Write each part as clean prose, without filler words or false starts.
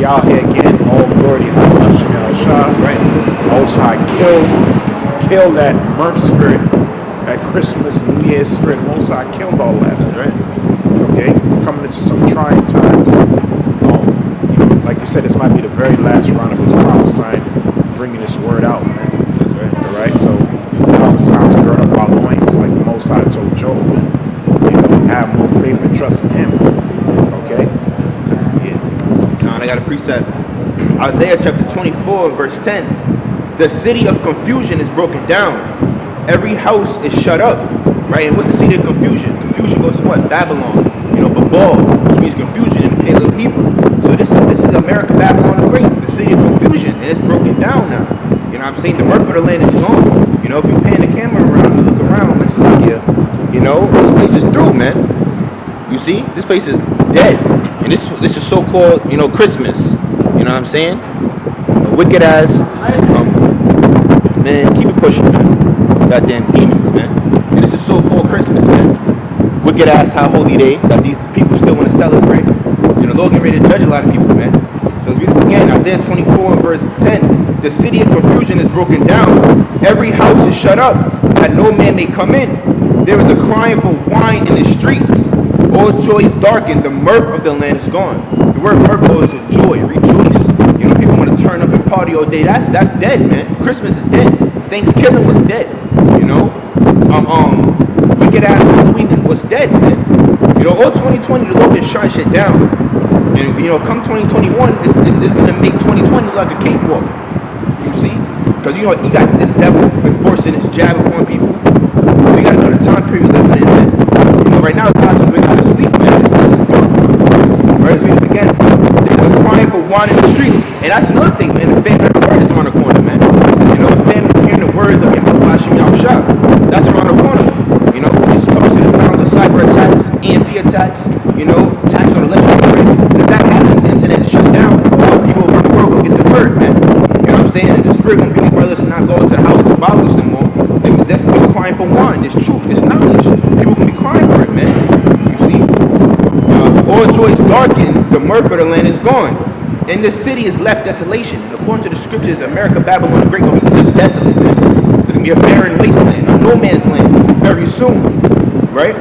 we out here again. All glory to Hashem Shah. Right? Most High kill that mirth spirit, that Christmas, New Year's spirit. Most High killed all that. Right? Okay? Coming into some trying times. Like you said, this might be the very last round of his prophesying, bringing this word out, man. That's right. All right? So it's time to gird up our loins, like the Most High told Job. Have more faith and trust in him. Okay? Now I got a precept. Isaiah chapter 24, verse 10. The city of confusion is broken down. Every house is shut up. Right? And what's the city of confusion? Confusion goes to what? Babylon. Babel, which means confusion in the Paleo Hebrew. So this is America, Babylon the Great, the city of confusion, and it's broken down now. You know what I'm saying? The mirth of the land is gone. If you pan the camera around and look around, like Slovakia, this place is through, man. You see? This place is dead. And this is so-called, Christmas. You know what I'm saying? A wicked ass, man, keep it pushing, man. Goddamn demons, man. And this is so-called Christmas, man. Wicked ass high holy day that these people still want to celebrate. The Lord getting ready to judge a lot of people, man. So let's read this again. Isaiah 24 and verse 10. The city of confusion is broken down. Every house is shut up, that no man may come in. There is a crying for wine in the streets. All joy is darkened. The mirth of the land is gone. The word mirth goes to joy, rejoice. People want to turn up and party all day. That's dead, man. Christmas is dead. Thanksgiving was dead. Wicked ass Halloween was dead, man. All 2020 the Lord been shutting shit down. And come 2021, it's gonna make 2020 look like a cakewalk. You see? Because you got this devil enforcing his jab upon people. So you gotta know the time period we're living in, man. Right now it's hard to wake out of sleep, man. This place is dark. Right, let's read this again. There's a crying for wine in the street. And that's another thing, man. The famine of the word is around the corner, man. The famine of hearing the words of Yahweh Hashem Yahushua. That's around the corner. It's coming to the towns of cyber attacks, EMP attacks, attacks on electrical grid. And if that happens, the internet is shut down, all people around the world will get the word, man. You know what I'm saying? And the spirit won't be on brothers to not go into the houses of Bibles no more. That's people crying for wine. There's truth, there's knowledge. People can be crying for it, man. You see? All joy is darkened, the mirth of the land is gone. And the city is left desolation. And according to the scriptures, America, Babylon, the Great, going to be desolate, man. There's going to be a barren wasteland, a no man's land, very soon, right?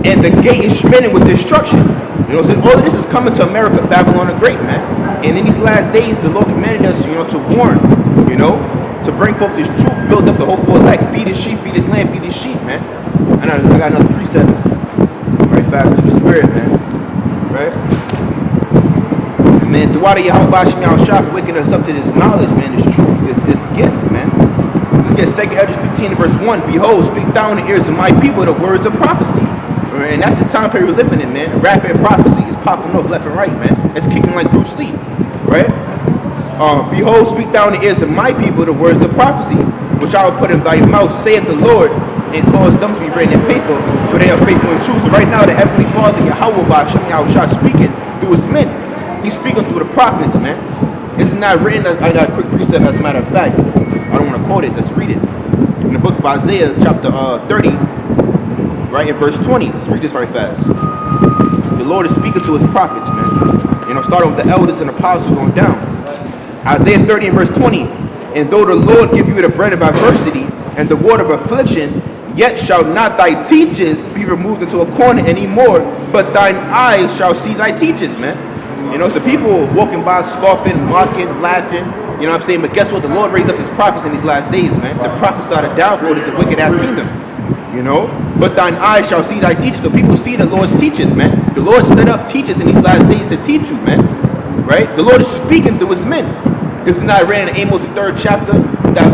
And the gate is smitten with destruction. So all of this is coming to America, Babylon, the Great, man. And in these last days, the Lord commanded us, to warn, to bring forth this truth, build up the whole full life, feed his sheep, feed his land, feed his sheep, man. I got another precept, right fast through the spirit, man, right? Man, throughout the Yahweh Hashem Yahushua for waking us up to this knowledge, man, this truth, this gift, man. Let's get 2 Ezra 15 verse 1. Behold, speak thou in the ears of my people the words of prophecy. And that's the time period we're living in, man. Rapid prophecy is popping off left and right, man. It's kicking like Bruce Lee, right? Behold, speak thou in the ears of my people the words of prophecy, which I will put in thy mouth, saith the Lord, and cause them to be written in paper, for they are faithful and true. So right now, the Heavenly Father, Yahweh Hashem Yahushua, speaking through his men. He's speaking through the prophets, man. It's not written. I got a quick precept, as a matter of fact. I don't want to quote it. Let's read it. In the book of Isaiah, chapter 30, right in verse 20. Let's read this right fast. The Lord is speaking to his prophets, man. Starting with the elders and apostles on down. Isaiah 30 and verse 20. And though the Lord give you the bread of adversity and the water of affliction, yet shall not thy teachers be removed into a corner anymore, but thine eyes shall see thy teachers, man. So people walking by, scoffing, mocking, laughing, you know what I'm saying? But guess what? The Lord raised up his prophets in these last days, man, to prophesy the downfall of this wicked ass kingdom. But thine eyes shall see thy teachers. So people see the Lord's teachers, man. The Lord set up teachers in these last days to teach you, man. Right? The Lord is speaking through his men. This is not written in Amos, the 3rd chapter. That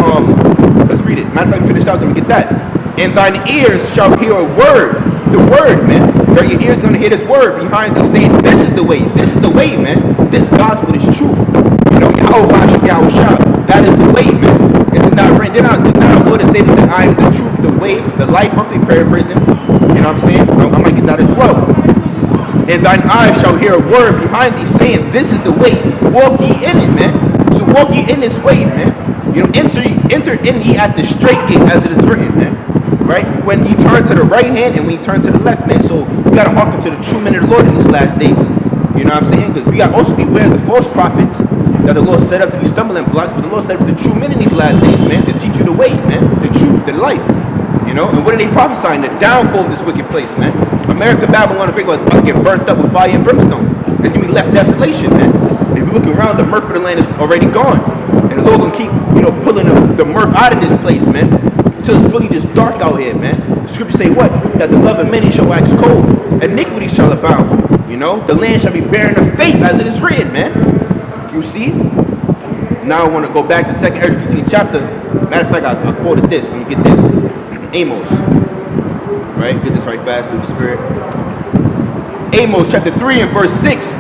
let's read it. Matter of fact, let me finish out. Let me get that. And thine ears shall hear a word. The word, man. Right? Your ears gonna hear this word behind thee saying, this is the way. This is the way, man. This gospel is truth. Yahweh Hashem Yahushua, that is the way, man. It's not written. They're not Lord and Savior saying, I am the truth, the way, the life, roughly paraphrasing. You know what I'm saying? I might get that as well. And thine eyes shall hear a word behind thee saying, this is the way. Walk ye in it, man. So walk ye in this way, man. Enter in ye at the straight gate, as it is written, man. Right? When you turn to the right hand and when you turn to the left, man. So you gotta hearken to the true men of the Lord in these last days. You know what I'm saying? Because we got to also beware of the false prophets that the Lord set up to be stumbling blocks, but the Lord set up the true men in these last days, man, to teach you the way, man, the truth, the life. You know, and what are they prophesying? The downfall of this wicked place, man. America, Babylon, the Great was about to get burnt up with fire and brimstone. It's gonna be left desolation, man. If you look around, the mirth of the land is already gone, and the Lord gonna keep, pulling the mirth out of this place, man, until it's fully just dark out here, man. The scriptures say what? That the love of many shall wax cold, iniquity shall abound. You know, the land shall be barren of faith, as it is written, man. You see? Now I want to go back to 2nd Ezra 15th chapter. Matter of fact, I quoted this. Let me get this. Amos. Right? Get this right fast through the Spirit. Amos chapter 3 and verse 6.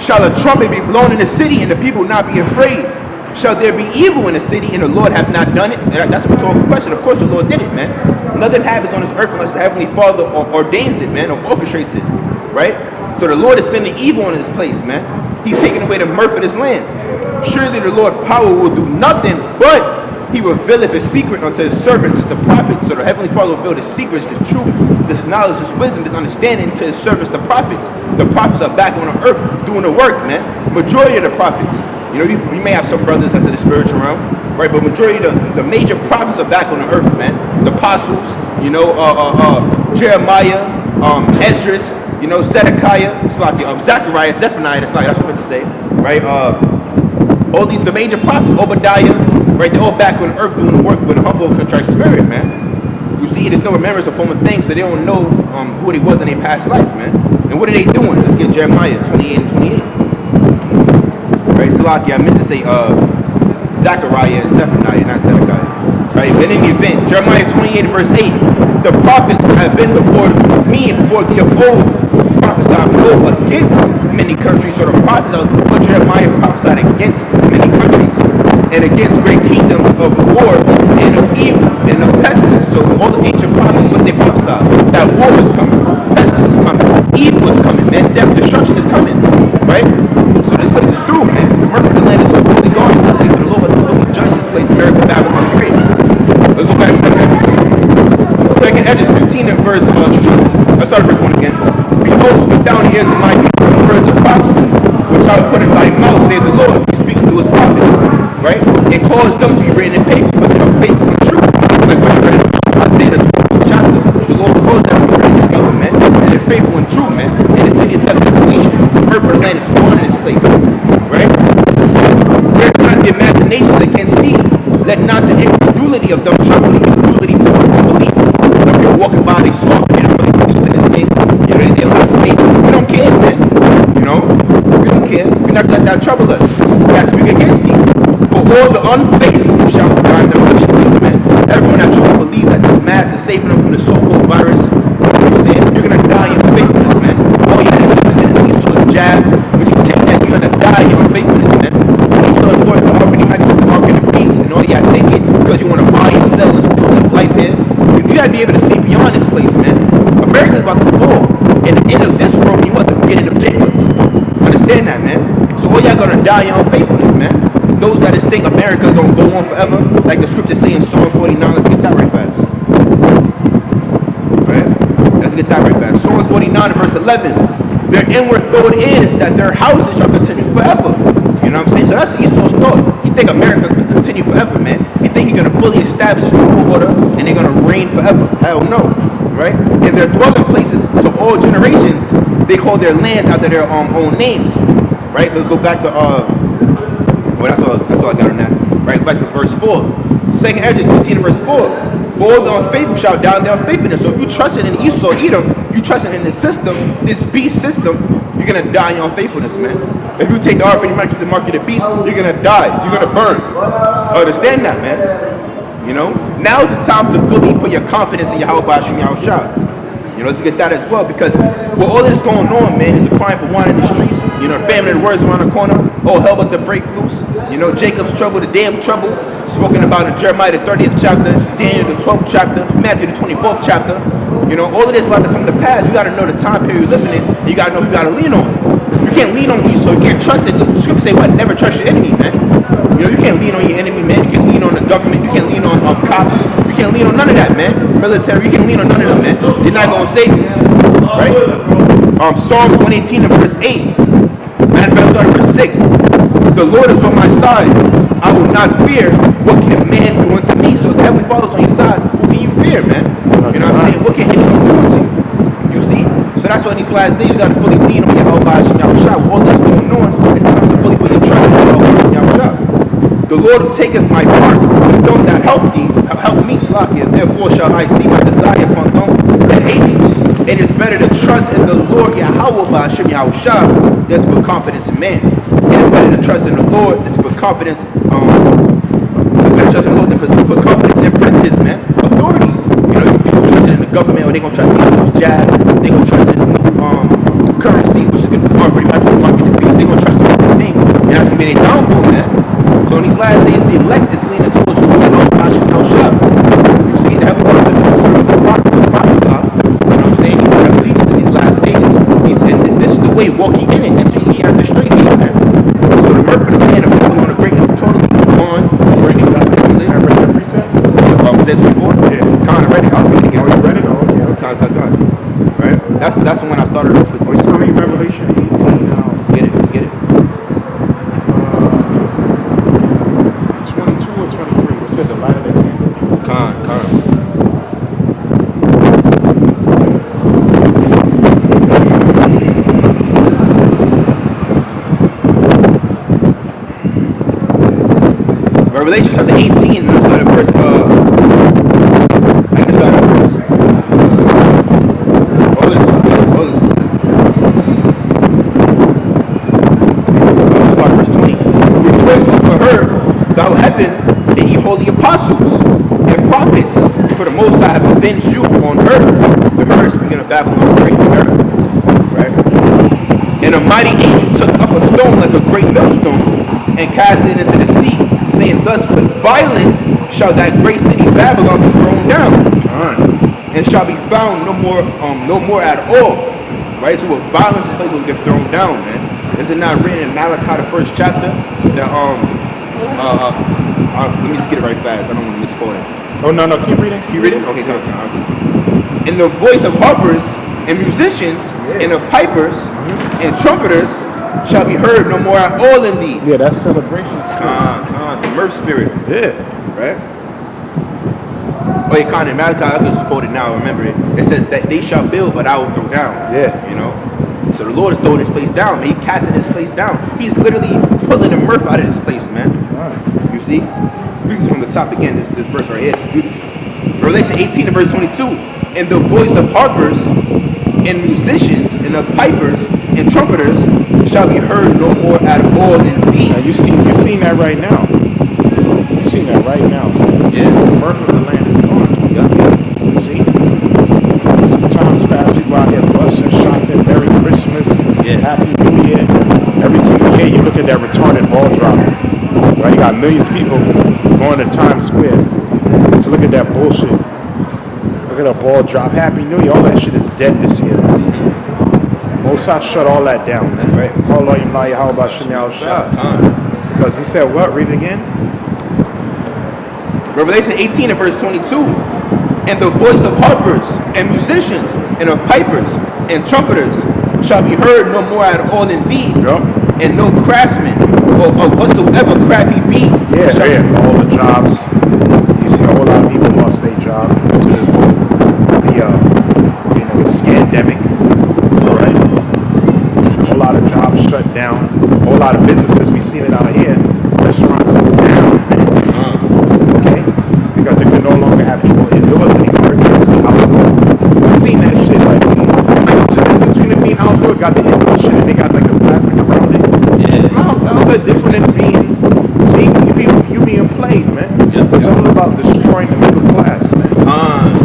Shall a trumpet be blown in the city, and the people not be afraid? Shall there be evil in the city, and the Lord have not done it? And that's a rhetorical question. Of course the Lord did it, man. Nothing happens on this earth unless the Heavenly Father ordains it, man, or orchestrates it. Right? So the Lord is sending evil in this place, man. He's taking away the mirth of this land. Surely the Lord power will do nothing, but he revealeth his secret unto his servants, the prophets. So the Heavenly Father will reveal the secrets, the truth, this knowledge, this wisdom, this understanding to his servants, the prophets. The prophets are back on the earth doing the work, man. Majority of the prophets. You know, you may have some brothers that's in the spiritual realm, right? But majority of the major prophets are back on the earth, man. The apostles, Jeremiah, Esdras, Zedekiah, Zechariah, Zephaniah, that's what I meant to say, right? All the major prophets, Obadiah, right? They're all back on earth doing the work with a humble, contrite spirit, man. You see, there's no remembrance of former things, so they don't know who they was in their past life, man. And what are they doing? Let's get Jeremiah 28 and 28. Right, Salaki, I meant to say Zechariah and Zephaniah, not Zedekiah. Right, but in the event, Jeremiah 28 verse 8, the prophets have been before me and before thee of old, prophesied both against many countries. So the prophets that was before Jeremiah prophesied against many countries and against great kingdoms of war and of evil and of pestilence. So all the ancient prophets, what they prophesied, that war is coming, pestilence is coming, evil is coming, man, death, destruction is coming, right? So this place is through, man. The mirth of the land is so fully gone in this place, and the Lord will fully judge this place, America, Babylon, great. Let's go back to 2nd Ezra. 2nd Ezra 15 and verse 2. Let's start at verse 1 again. Behold, speak down the ears of my people the words of prophecy, which I will put in thy mouth, saith the Lord. He's speaking to his prophets, right? And cause them to be written in paper, for they are faithful and true. Like what you read in Isaiah the 24th chapter, the Lord caused them to be written in paper, man. And they're faithful and true, man. And the city is left desolation. The mirth of the land is gone in this place, right? Fear not the imaginations against thee. Let not the incredulity of them trouble thee. Incredulity of unbelief. People walking by, they soft, they don't really believe in this thing. They'll have faith. We don't care, man. We don't care. We're not let that trouble us. We got to speak against thee. For all the unfaithful shall die their own things, man. Everyone that truly believe that this mask is saving them from the so-called virus, you know what I'm saying? You're gonna die in unfaithfulness, man. All you have to do is Esau's jab. When you take that, you're gonna die in unfaithfulness, man. Esau thought the offering might be mark in the beast, and all you gotta take it because you want to buy and sell and still live life here. You gotta be able to see beyond this place, man. America's about to fall. And the end of this world, you want the beginning of Jacob's. Understand that, man. So all y'all gonna die in unfaithfulness, man. Those that just think America's gonna go on forever, like the scriptures say in Psalm 49. Let's get that right fast. Right? Let's get that right fast. Psalms 49 verse 11. Their inward thought is that their houses shall continue forever. You know what I'm saying? So that's Esau's thought. He think America could continue forever, man. He think he's gonna fully establish new order and they're gonna reign forever. Hell no. Right? And their dwelling places to all generations, they call their lands after their own names. Right? So let's go back to well, that's all I got on that. Right, back to verse 4. 2nd Ezra 15 verse 4. For all the unfaithful shall die in their unfaithfulness. So if you trusted in Esau, Edom, you trusted in this system, this beast system, you're gonna die in your unfaithfulness, man. If you take the offering, you might get the mark of the beast, you're gonna die. You're gonna burn. Understand that, man. You know? Now is the time to fully put your confidence in Yahweh Bashim Yahushua. You know, let's get that as well, because with all this going on, man, is a crying for wine in the streets. You know, the famine and words around the corner. Oh, hell but to break loose. You know, Jacob's trouble, the day of trouble, spoken about in Jeremiah the 30th chapter, Daniel the 12th chapter, Matthew the 24th chapter. You know, all of this about to come to pass. You got to know the time period you're living in. You got to know who you got to lean on. You can't lean on Esau. You can't trust it. The scripture say what? Never trust your enemy, man. You know, you can't lean on your enemy, man. You can't lean on the government. You can't lean on cops. You can't lean on none of that, man. Military, you can't lean on none of them, man. They're not going to save you, right? Psalms 118 and verse 8. start at verse 6. The Lord is on my side. I will not fear. What can man do unto me? So if the Heavenly Father's on your side, who can you fear, man? You know what I'm saying? What can anyone do unto you? You see? So that's why in these last days you got to fully lean on Yahweh Shah. With all that's going on, it's time to fully put your trust in Yahweh Shah. The Lord taketh my part with them that help me, Slakia. Therefore shall I see my desire upon them that hate me. It is better to trust in the Lord Yahweh Ba'ashem Yahushua than to put confidence in man. It is better to trust in the Lord than to put confidence put confidence in princes, man. Authority. You know, people trust in the government, or they gonna trust in this jab, they gonna trust in new currency, which is gonna pretty much market the beast. They gonna trust in this thing. And that's gonna be their downfall, man. So in these last days, the elect is leaning towards who we know about Shah. You see, the Heavenly Father serves the prophets and prophesy. You know what I'm saying? He set up teachers in these last days. He said, this is the way, walk ye in it until ye have the straight gate, man. So the mirth of the land of Babylon the Great is totally gone. Bringing God instantly. I read that precept. Said 24? Yeah. Kind of ready. I'll read it again. Oh, you read it? Oh, okay. Con. Right? That's the one I started off with. Oh, it's coming Revelation 18 now. Let's get it. 22 or 23. What's it? The light of the candle? Con. Revelation chapter 18, and I start at verse, I'll start verse 20. Rejoice over her, thou heaven, and ye holy apostles, and prophets, for the Most High have avenged you on earth. The her speaking of Babylon, the great earth. Right? And a mighty angel took up a stone like a great millstone, and cast it into the sea, saying thus, with violence shall that great city Babylon be thrown down, and shall be found no more at all. Right? So with violence, this place will get thrown down, man. Is it not written in Malachi, the 1st chapter? That let me just get it right fast. I don't want to misquote it. Oh, no. Keep reading. Can you read it? Okay, come. In the voice of harpers and musicians, and of pipers and trumpeters shall be heard no more at all in thee. Yeah, that's celebration. The mirth spirit. Yeah. Right? Oh, yeah, Con, in Malachi, I can just quote it now, remember it. It says that they shall build, but I will throw down. Yeah. You know? So the Lord is throwing this place down, man. He's casting this place down. He's literally pulling the mirth out of this place, man. You see? Read this from the top again, this verse right here. It's beautiful. Revelation 18 and verse 22. And the voice of harpers and musicians and of pipers and trumpeters shall be heard no more at all in thee. Now you seen that right now. You seen that right now. Yeah. The mirth of the land is gone. You see? Times past, people out here busting, shopping, Merry Christmas, Happy New Year. Every single year you look at that retarded ball dropping. Right? You got millions of people going to Times Square. So look at that bullshit. Look at a ball drop. Happy New Year. All that shit is dead this year. Mosai shut all that down. That's right. Call all your how about Shemel Shah? Because he said what? Read it again. Revelation 18 and verse 22. And the voice of harpers and musicians and of pipers and trumpeters shall be heard no more at all in thee. Yep. And no craftsman or whatsoever craft he be. Yeah. All the jobs. You see a whole lot of people lost their job to this whole scandemic. All right. A whole lot of jobs shut down. A whole lot of businesses, we seen it out here. Restaurants is down. Okay? Because you can no longer have people indoors anymore. It's outdoor. I've seen that shit like between the being outdoor, got the indoor shit and they got like the plastic around it. Yeah. How's that different than you being played, man? It's all about destroying the middle class, man.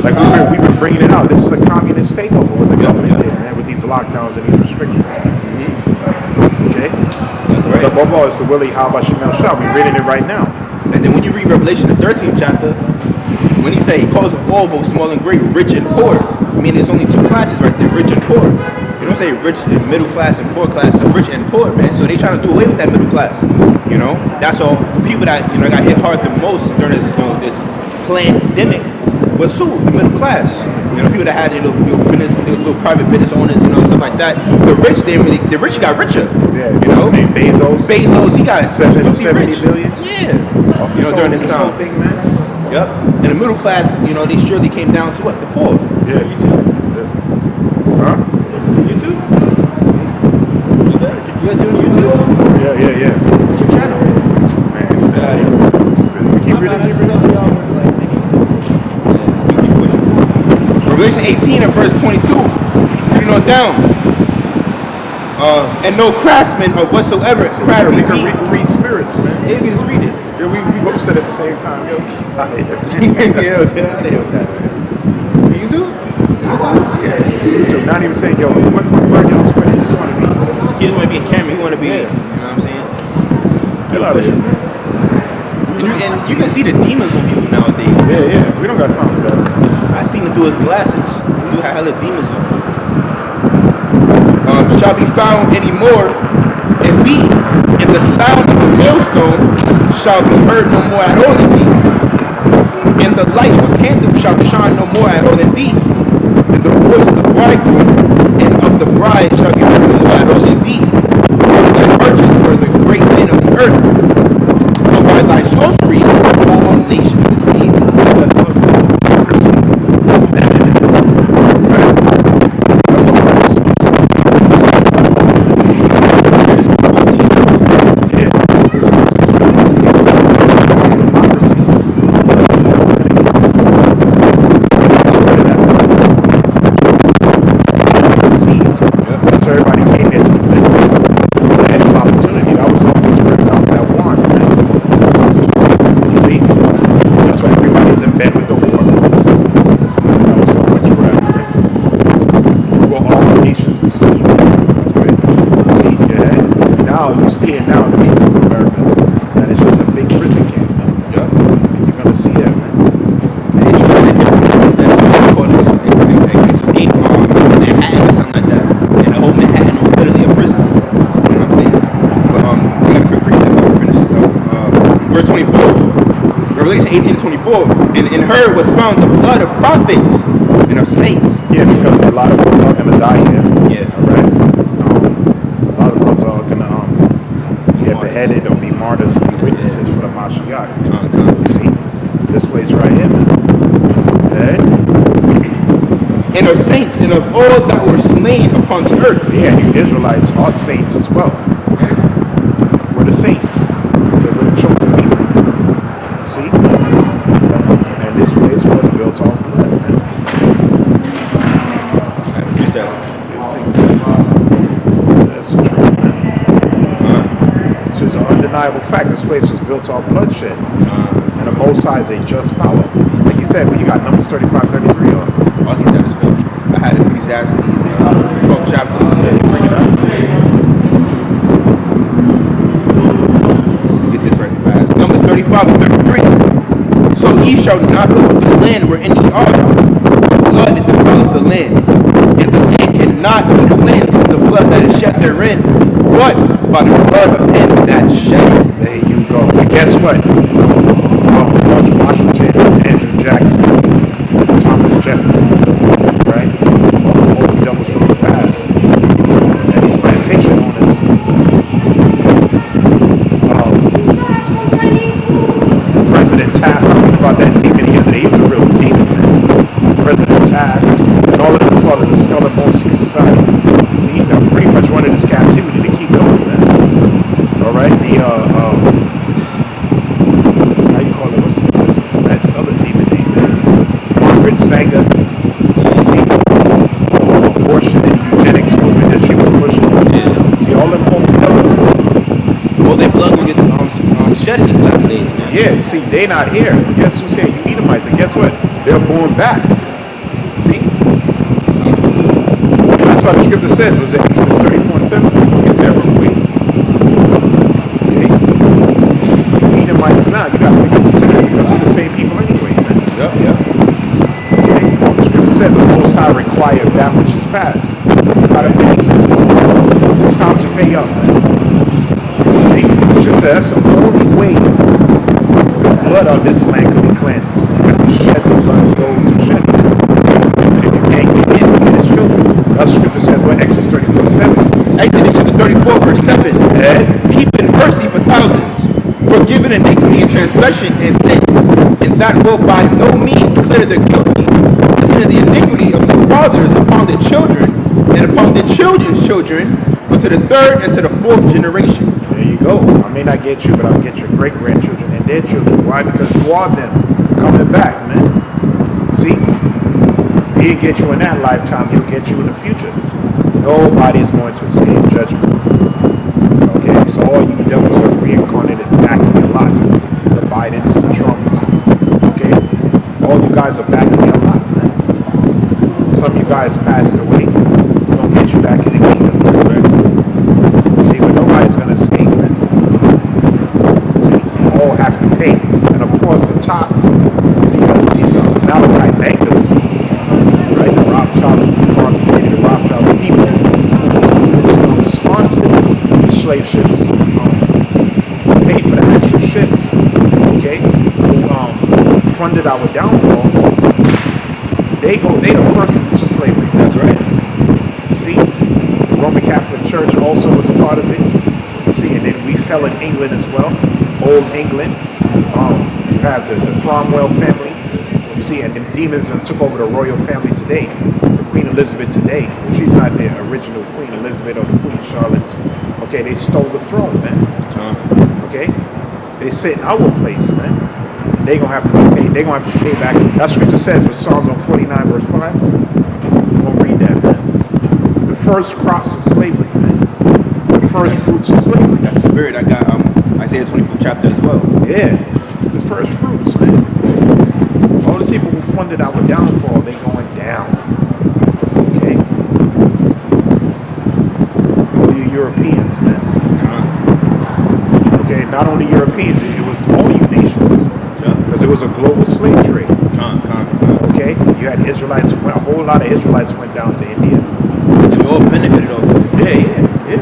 Like we've been bringing it out. This is a communist takeover with the government there, man, with these lockdowns and these restrictions. Okay? Right. The Bobo is the Willie Haba Shemel Shah. We're reading it right now. And then when you read Revelation, the 13th chapter, when he say he calls all both small and great, rich and poor, I mean there's only two classes right there, rich and poor. You don't say rich and middle class and poor class, so rich and poor, man. So they trying to do away with that middle class. You know, that's all the people that got hit hard the most during this this pandemic was who? The middle class. You know, people that had business, little private business owners, stuff like that. The rich, the rich got richer. Yeah, You know, name Bezos, he got 70 rich. billion. Yeah, during this time. Thing, man. Yep. And the middle class, they surely came down to what? The poor. Yeah. Huh? YouTube? What's that? You guys doing YouTube? Yeah. What's your channel? Man, get out of here. Keep reading. Revelation 18 and verse 22. Reading on down. And no craftsman or whatsoever craft We can read spirits, man. Yeah, you can just read it. Yeah, we both said at the same time, yo. Yeah, get out of here with that, man. YouTube? YouTube. Not even saying, yo, what word y'all spreading? Just want to be. He just want to be in camera. He want to be, you know what I'm saying? Get out of here. And you can see the demons on people nowadays. Yeah. We don't got time for that. I seen him through his glasses. Dude had hella demons on him. Shall be found anymore in thee, and the sound of a millstone shall be heard no more at all in thee. And the light of a candle shall shine no more at all in thee. And the voice of the bridegroom and of the bride shall be heard no more at all in thee. Thy merchants were the great men of the earth, for by thy sorceries all nations deceived. And in her was found the blood of prophets and of saints. Yeah, because a lot of us are gonna die here. Yeah. All right. A lot of us are gonna get beheaded or be martyrs, be witnesses for the Mashiach. You see, this place right here, man. Okay. And of saints and of all that were slain upon the earth. Yeah, you Israelites are saints as well. We're the saints. We're the chosen people. See? And this place was built on blood. That's the truth, man. So it's an undeniable fact. This place was built on bloodshed. And the Most High is a just power. Like you said, when you got Numbers 35, 33 on. I'll get that as well. I had Ecclesiastes, 12th chapter. Yeah, you bring it up. Let's get this right fast. Numbers 35 and 33. So ye shall not pollute the land wherein ye are. Blood defileth the land, and the land cannot be cleansed with the blood that is shed therein, but by the blood of him that shed it. There you go. And guess what? George Washington, Andrew Jackson, Thomas Jefferson, right? All the devils from the past. And these plantation owners. President Taft, I think about that demon the other day. He was a real demon, man. President Taft and all of them part of the Stellar Mosque Society. See, they pretty much wanted this captivity to keep going, man. All right, the how you call it? What's that other demon name, man? Margaret Sanger. See, abortion and eugenics movement that she was pushing. Yeah. See, all them holy colors. Well, their blood will get shed in these last days, man. Yeah, see, they not here. But guess who's here? You Edomites. And guess what? They're born back. See? That's what the scripture says. Was it Exodus 34:7? Get that real quick. Okay. Edomites now, you got to pick up the tenor because they're the same people anyway, man. Yep. Okay. The scripture says the Most High required that which is past. You gotta pay. It's time to pay up, man. See, the scripture says that's the only way the blood of this land could be cleansed. You have to shed the blood of those transgression and sin, and that will by no means clear the guilty, visiting the iniquity of the fathers upon the children, and upon the children's children, unto the third and to the fourth generation. There you go. I may not get you, but I'll get your great grandchildren and their children. Why? Because you are them coming back, man. See? He didn't get you in that lifetime, he'll get you in the future. Nobody is going to escape judgment. Okay, so all you devils are reincarnated back in your lot. The Bidens, the Trumps. Okay? All you guys are back in your lot, man. Some of you guys passed away. We're gonna get you back in the kingdom. Right? See, but nobody's gonna escape, man. See, you all have to pay. And of course the top, these Malachite bankers, right? The Rothschilds, the Rothschild people, sponsored the slave ships, paid for the actual ships, okay? Who funded our downfall. They the first fruits of slavery. That's right. See, the Roman Catholic Church also was a part of it. See, and then we fell in England as well, old England. You have the Cromwell family. You see, and the demons took over the royal family today. The Queen Elizabeth today. She's not the original Queen Elizabeth or the Queen Charlotte. Okay, they stole the throne, man. Okay, they sit in our place, man. They gonna have to be paid. They gonna have to pay back. That scripture says in Psalms 49 verse 5. I'm gonna read that, man. The first crops of slavery, man. The first fruits of slavery. That's the spirit I got. Isaiah 24th chapter as well. Yeah, the first fruits, man. All the people who funded our downfall, they going down. Okay? All you Europeans, man. Okay, not only Europeans, it was all you nations. Because it was a global slave trade. Okay? You had Israelites, a whole lot of Israelites went down to India. And we all benefited off of Yeah.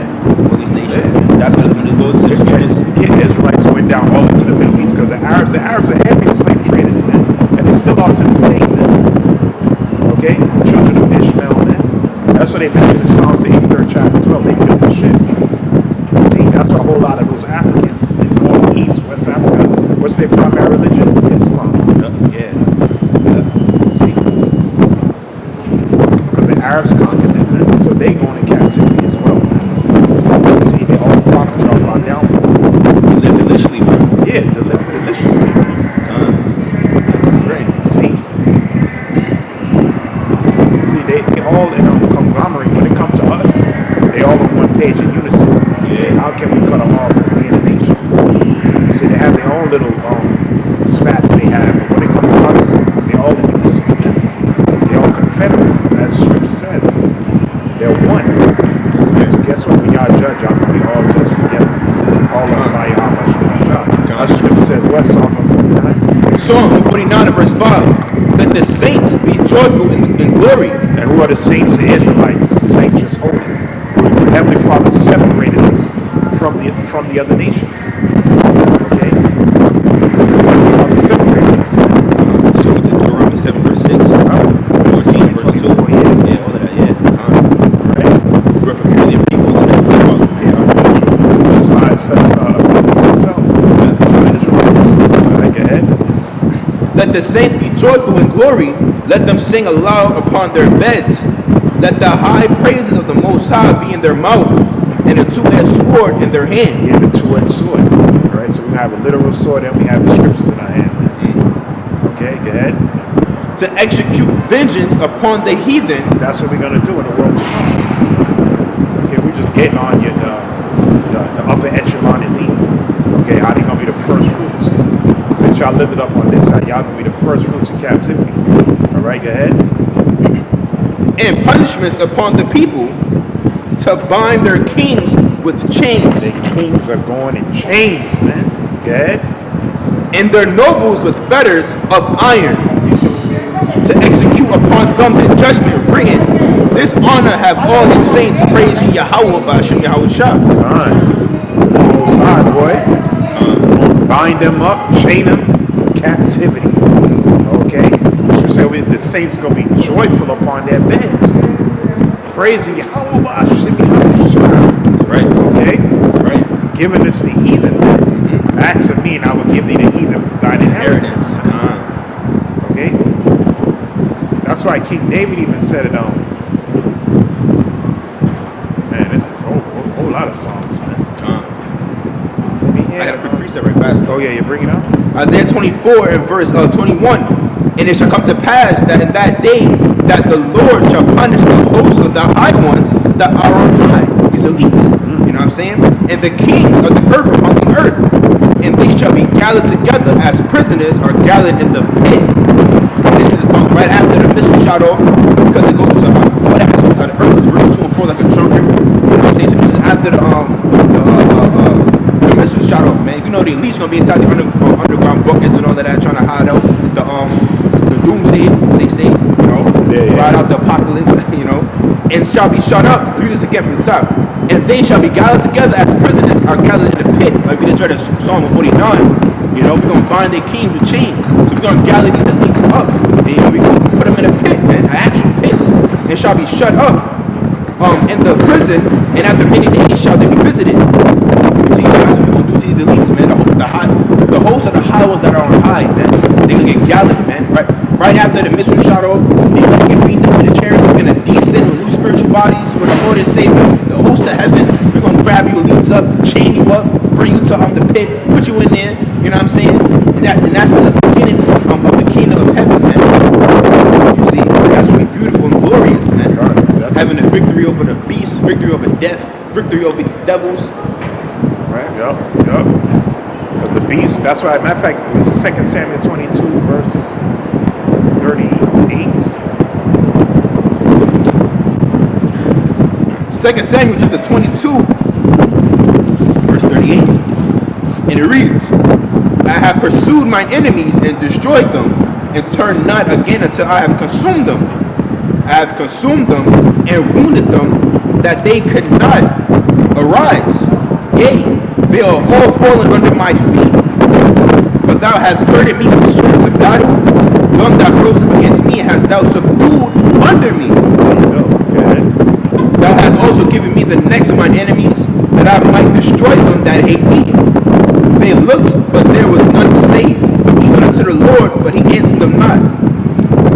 all these nations. Yeah. That's what when it goes to the scriptures. Yeah, Israelites went down all into the Middle East because the Arabs are heavy slave traders, man. And they still are to this day, man. Okay? Children of Ishmael, man. That's what they mentioned in Psalms, the 83rd chapter as well. They built the ships. See, that's why a whole lot of those Africans in North, East, West Africa, what's their primary religion? Islam. Yeah. See? Because the Arabs conquered them, man. So they going in captivity as well, man. See, they all profit off our downfall. We live deliciously, bro. Yeah, deliciously. That's right. See, they all in a conglomerate. When it comes to us, they all on one page in unison. Yeah. How can we cut them off from being a nation? You see, they have their own little spats they have, but when it comes to us, they all in unison. They all confederate, as the scripture says. They're one. So guess what? When y'all judge, y'all can be all judged together. All of them by Yahweh. As the scripture says, what? Psalm 49? Psalm 149 verse 5. Let the saints be joyful in glory. And who are the saints? The Israelites. Saints just holy. Where Heavenly Father separated us from the other nations. Okay? Heavenly Father separated us. So to Deuteronomy 7 verse 6. 14 verse 2. Yeah, all of that, yeah. Right? We're a peculiar people to that Father. Yeah, unusual. Messiah set us up for himself. Right, go ahead. Let the saints be joyful in glory. Let them sing aloud upon their beds. Let the high praises of the Most High be in their mouth, and a two-edged sword in their hand. Yeah, the two-edged sword. All right, so we have a literal sword, and we have the scriptures in our hand. Okay, go ahead. To execute vengeance upon the heathen. That's what we're going to do in the world to come. Okay, we're just getting on the upper echelon elite. Okay, how they going to be the first fruits? Since y'all lifted up on this side, y'all going to be the first fruits in captivity. All right, go ahead. And punishments upon the people to bind their kings with chains. The kings are going in chains, man. Go ahead. And their nobles with fetters of iron. To execute upon them the judgment written. This honor have all his saints praising Yahweh Bashim Yahweh Shah. Most high, boy. Bind them up, chain them, captivity. Okay? So you say the saints going to be joyful upon their beds. Praising Yahweh Bashim Yahweh Shah. That's right. Okay? That's right. Giving us the heathen. That's a mean saying, I will give thee the heathen for thine inheritance. Okay? That's why King David even said it on. Man, this is a whole lot of songs, man. I got a quick precept right fast. Oh, yeah, you bring it up? Isaiah 24 and verse 21. And it shall come to pass that in that day that the Lord shall punish the host of the high ones that are on high. These elites. You know what I'm saying? And the kings of the earth upon the earth. And they shall be gathered together as prisoners are gathered in the pit. And this is right after the missile shot off. Because it goes to, before that, the earth is ripped to and fro like a drunkard. You know what I'm saying? So this is after the missile shot off, man. You know the elites gonna be inside the underground buckets and all of that, trying to hide out the doomsday, they say, you know, ride out the apocalypse, you know, and shall be shut up. Read this again from the top. And they shall be gathered together as prisoners are gathered in the pit. Like we just read Psalm 49. You know, we're gonna bind their kings with chains. So we're gonna gather these elites up, and we're gonna put them in a pit, man, an actual pit, and shall be shut up in the prison, and after many days shall they be visited. See, so that's what we're gonna do to these elites, man. The hosts of the high ones that are on high, man, they're gonna get gathered, man. Right after the missile shot off, they're gonna get beaten up to the chariots. We're gonna descend with new spiritual bodies for the Lord and Savior, the hosts of heaven. We're gonna grab you elites up, chain you up, bring you to the pit, put you in there. You know what I'm saying? And that's the beginning of the kingdom of heaven, man. You see, that's gonna be beautiful and glorious, man. Having a victory over the beast, victory over death, victory over these devils. Right? Yup. Because the beast, that's why, matter of fact, it was 2 Samuel 22, verse 38. 2 Samuel chapter 22, verse 38. And it reads, I have pursued mine enemies and destroyed them, and turned not again until I have consumed them. I have consumed them and wounded them, that they could not arise. Yea, they are all fallen under my feet. For thou hast girded me with strength to battle. Them that rose up against me hast thou subdued under me. Thou hast also given me the necks of mine enemies, that I might destroy them that hate me. They looked, but there was none to save, even unto the Lord, but he answered them not.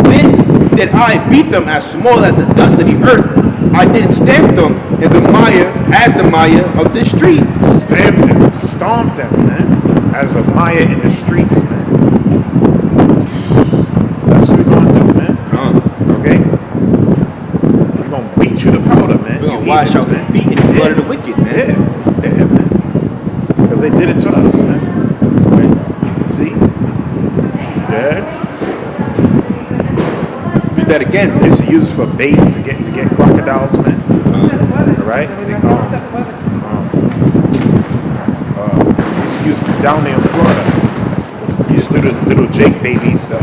Then did I beat them as small as the dust of the earth. I did stamp them in the mire as the mire of the street. Stamped them, stomped them, man, as a mire in the streets, man. That's what we're gonna do, man. Okay? We're gonna beat you to powder, man. We're gonna wash out the feet in the blood of the wicked, man. Yeah, man. Because they did it to us, man. Right? See? Yeah. Read that again. They used to use it for bait to get crocodiles, man. Right? They used to use it down there in Florida. Use little Jake babies to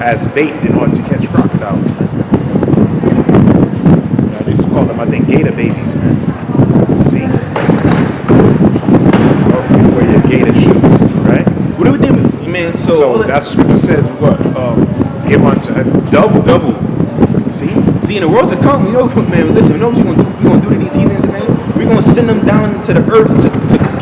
as bait in order to catch crocodiles, man. They used to call them, I think, gator babies, man. See? Also, you wear your gator shoes, right? What do we do, man? So that's scripture says what? Give unto a double. See, in the world to come, you know, man, listen, you know what we're gonna do to these heathens, man? We're gonna send them down to the earth to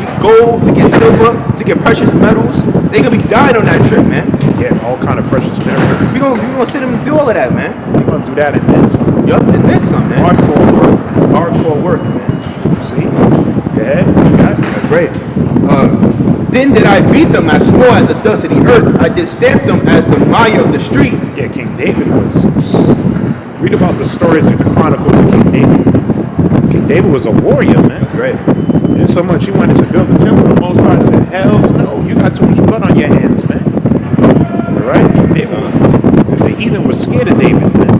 get gold, to get silver, to get precious metals. They're gonna be dying on that trip, man. Yeah, all kind of precious minerals. We're gonna send them to do all of that, man. We're gonna do that and then some. Yup, and then some, man. Hardcore work, man. See? Go ahead. You got it. That's right. Then did I beat them as small as the dust of the earth. I did stamp them as the mire of the street. Yeah, King David was. Read about the stories of the Chronicles of King David. King David was a warrior, man. That's right. And so much he wanted to build the temple. The Most High said, "Hells no, you got too much blood on your hands, man." All right? The heathen was scared of David, man.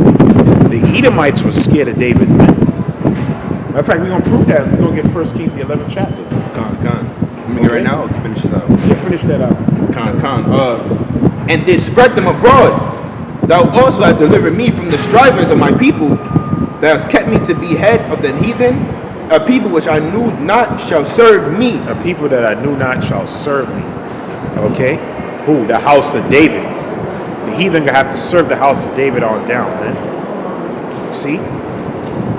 The Edomites were scared of David, man. Matter of fact, we're gonna prove that. We're gonna get 1 Kings the 11th chapter. Con. Let me get right now. Finish this out. Yeah, finish that out. Con. And did spread them abroad. Thou also hast delivered me from the strivings of my people. Thou hast kept me to be head of the heathen. A people which I knew not shall serve me. A people that I knew not shall serve me. Okay? Who? The house of David. The heathen gonna have to serve the house of David on down, man. See?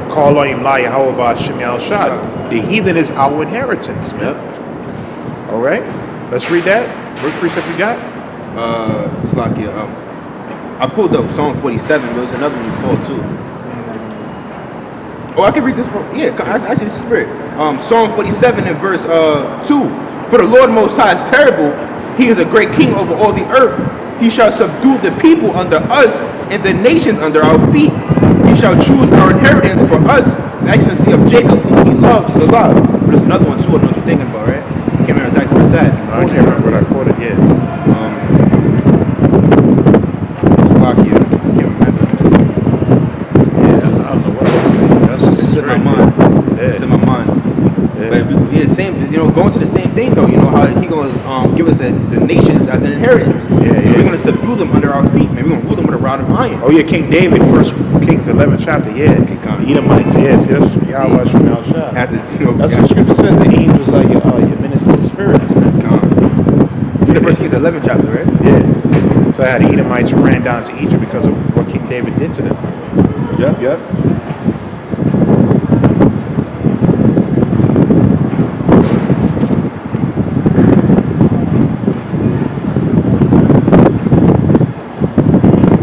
Call on him, La Yahweh Shem Shad. The heathen is our inheritance, man. Yep. All right? Let's read that. What precept you got? It's like I pulled up Psalm 47. There was another one you called too. Oh, I can read this from actually this is spirit. Psalm 47 and verse 2. For the Lord Most High is terrible. He is a great king over all the earth. He shall subdue the people under us and the nations under our feet. He shall choose our inheritance for us, the excellency of Jacob, whom he loves, Salah. But there's another one too. I don't know what you're thinking about, right? I can't remember exactly what I said. No, I can't remember what I quoted yet. Slovakia. I can't remember. Yeah, I don't know what I was saying. That's just It's in my spirit. mind. Yeah. It's in my mind. Yeah. But yeah, same. Going to the same thing though. How he gonna give us the nations as an inheritance. Yeah. We're gonna subdue them under our feet, man. We're gonna rule them with a rod of iron. Oh yeah, King David, First Kings 11th chapter. Yeah, come. the Edomites. Yes, yes. Yahweh Shemal Shah. Had to, That's what Scripture says. The angels are your ministers of spirits, man. It's the First Kings 11th chapter, right? Yeah. So how the Edomites ran down to Egypt because of what King David did to them. Yep.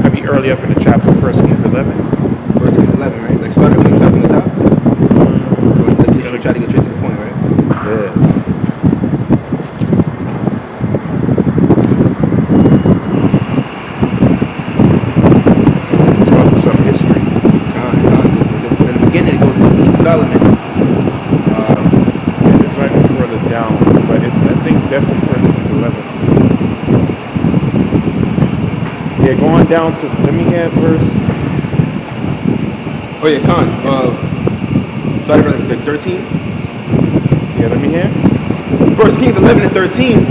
I'll be early up in the chapter, First Kings 11. First Kings 11, right? Like started from the top. Like you should try to get straight to the point, right? Yeah. Some history. In the beginning, it goes to King Solomon. Yeah, it's right further down, but it's I think definitely First Kings 11. Yeah, going down to let me get verse. Oh yeah, Khan. Started from like 13. Yeah, let me hear. First Kings 11 and 13.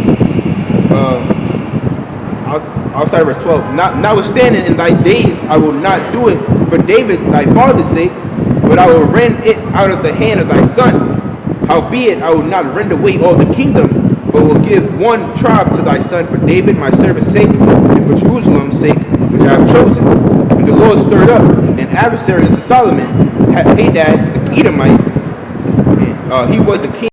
I'll start at verse 12. Notwithstanding, in thy days I will not do it for David thy father's sake, but I will rend it out of the hand of thy son. Howbeit, I will not rend away all the kingdom, but will give one tribe to thy son for David my servant's sake, and for Jerusalem's sake, which I have chosen. And the Lord stirred up an adversary unto Solomon, Hadad the Edomite. He was a king.